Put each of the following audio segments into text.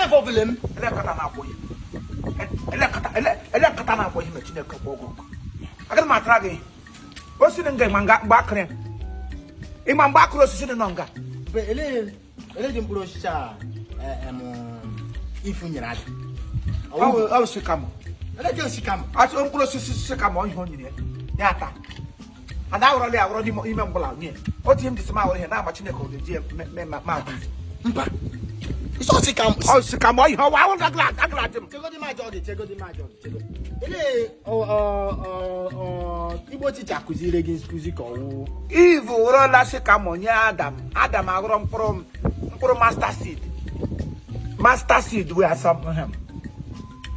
Therefor film. Elekata na boy. Elekata na boy me Chineke bogo. Aga ma tra gị. O si nga manga mbakre. Ima mbakro si no nga. Be ele di mkpụrụ osisi a ifu nyere aja. Awu sikamo. Ele di osikamo. Ati mkpụrụ osisi sikamo ihe onyire. Ya ata. Ada awro le awro di ime mgbula nye. O ti m disema awro ihe na agba Chineke o ji ma Mpa. Iso osikamo. O sikamo ihe wa awro agla dem. Chego di ma jodi. Ele Igbo teacher kuzire gị nkuzi ka ọwụ. Eve wụrụ la sikamo nye Adam. Adam agụrụ mkpụrụ master seed we asam him.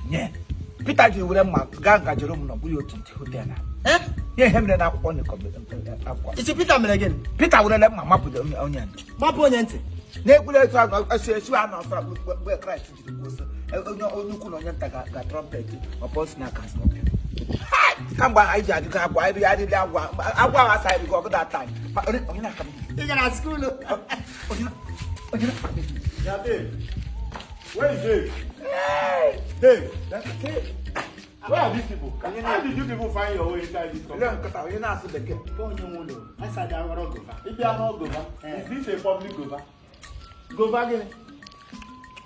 Nye. Peter ji were mma gaa ngajere m n'ọbụ otu ntị hotel na. Nye hem na akwụkwọ ne akwa. Isi Peter mere gịnị? Peter were le mma mapụ onye ntị. Mapụ onye ntị. Na-ekwule etu esi anọ ọsọ mgbe Christ jiri kwụsị. Onye ukwu na onye nta ga trumpet ọpọ snackers n'ọbịa. Kamgbe anyị ji adịgo agwa anyị adịghị agwa asa anyị go that time. Onye na-aka m. Ị gara school. Onye na-aka m. Yeah, Dave. Where is Dave? Dave. Where are these people? How did you people find your way inside this company? Onye na-asụ bekee. Onye nwụlọ. Asa ga awara gova. If you are not Gova, is this a public Gova? Gova gịnị?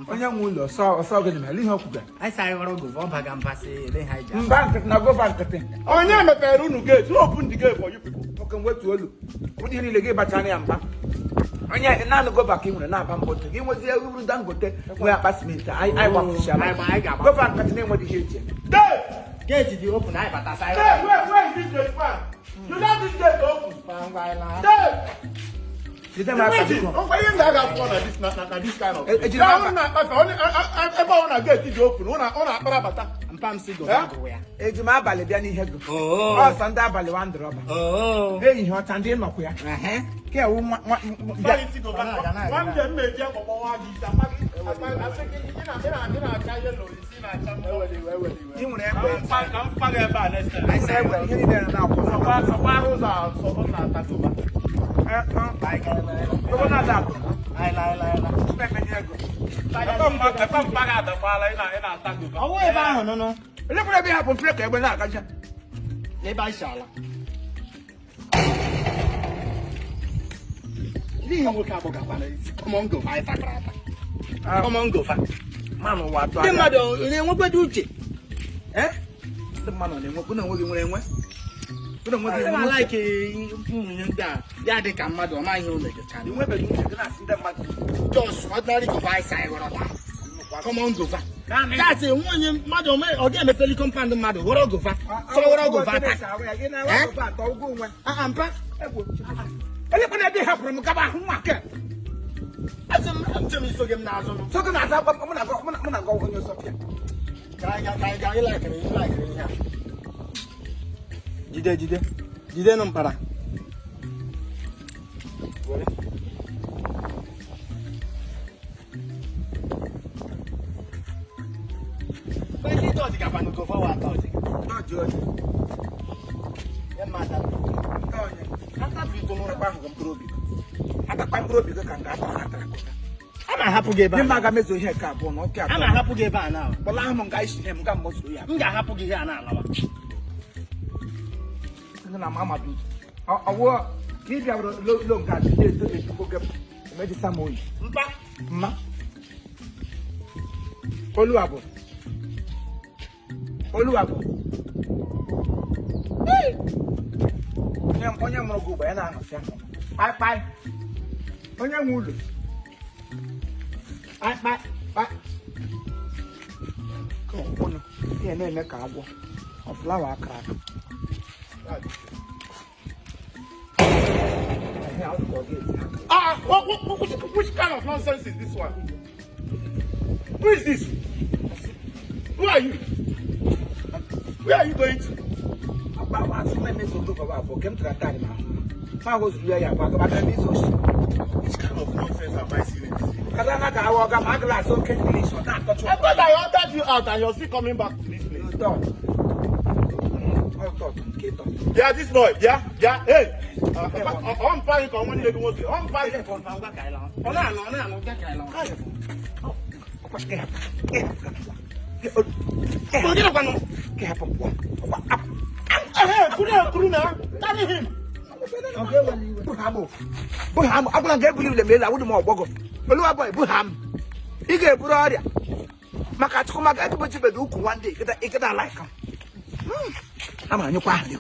Onye nwe ụlọ ọsọ gịnị mere ihe okwuga. Asa awara gova ọbaga mpasị ele ha ija. Mba nkịtị na gova nkịtị. Onye mepere unu gate. Who opened the gate for you people? Oke wetu olu. Ụdị ihe niile gị bachara ya mba. Onye naanị gova ka ị nwere na-aba mbote. Gị nwezie uru Dangote nwee akpa simenti. Anyị gbapụchara. Gova nkịtị na-enweghị ihe eji. Dave! Gate dị open anyị bata sa. Dave, where is this gate man? You don't this gate open. Dave! Jide m aka biko. Why you not have this kind of? Ejiri m aka. Ebe ọ na gate dị open, ọ na-akpara bata. Mpam si gova agụ ya. Eji m abalị bịa n'ihe gị. Ọsọ ndị abalị wa ndịrọba. Ehihie ọcha ndị nọkwa ya. Ke ewu nwa Sorry, see Gova. One day me ji akpọkpọ wa gị isi amaghị. Asị gị ị na-acha yellow, isi na-acha ị nwere ebe ka m faga ebe a next time. anyị na-ewe ihe niile na-akwụ. Sọkwa ụzọ asọ na-ata Gova. Gova na-ada akụ. Laila. Ebe mpaga adakwala ị na-ata Gova. Ọwụ ebe ahụ nụnụ. Elekwere ebe hapụ mfere ka egbe na-agacha. Ebe anyị shala. N'ihi nwoke agbọgakwana isi. Common Gova anyị takara ata. Common Gova. Mmanụ ụwa atọ Ndị anya. mmadụ na-enwekwado uche. Ndị mmadụ na-enwe kwụ na onwe gị nwere enwe. Kwụ na onwe gị Ị nwere uche. na-alaiki ụmụnye ndị a ya dị ka mmadụ ọ maghị ihe o mejọchara. Ị nwebeghị uche gị na-asị ndị mmadụ. Just ordinary Gova anyị sa anyị ghọrọ taa. Common Gova. That's nwanyị mmadụ ọ ga-emepeli compound mmadụ ghọrọ Gova. So ghọrọ Gova taa. Gị na-awa Gova atọ ụgwọ onwe. Mpa. Elekwere ebe hapụrụ m gaba ahụ nwa ke. Asị m njem isoge m n'azụ nụ. So gị na-aza akpa mụ na gị onye ọsọ Ka anyị ga ịlakịrị ihe a. Jide nụ mkpara. Ndị ọdị gakwa n'Gova wa atọ ọdị. Ya mmadụ. atakpa mkpụrụ obi gị ka nga atara. A na-ahapụ gị ebe Ndị aga mezo ihe nke abụọ na ọkị a abụọ. na-ahapụ gị ebe a na. Kpọla ahụ m ga isi ihe m ga mmụọ ya. M ga-ahapụ gị ihe a na-alawa. Ndị na Amadu. Ọwụ ka ị bịara lo nke a dị eto etugo gị emeji samoyi. Mpa. Mma. Oluwabo. Onye mụrụ gị ugbo ya na-anọsị ahụ. Kpai. Onye nwe ụlọ. Kpai. Ka ọkwụnụ ihe na-eme ka agwọ. Ọfụlawa akara aka. Which kind of nonsense is this one? Who is this? Who are you? Where are you going to? Which kind of nonsense am I seeing in this video? I thought I ordered you out and you're still coming back to this place. Yeah, this boy. Yeah. Hey. I'm paying for one leg. I'm paying for What's going Buham, I'm going to get believe the mail. I wouldn't more boggle. Balua boy, Buham. He gave Buria. Makatuma got to put you one day. It can like him. I'm a new party.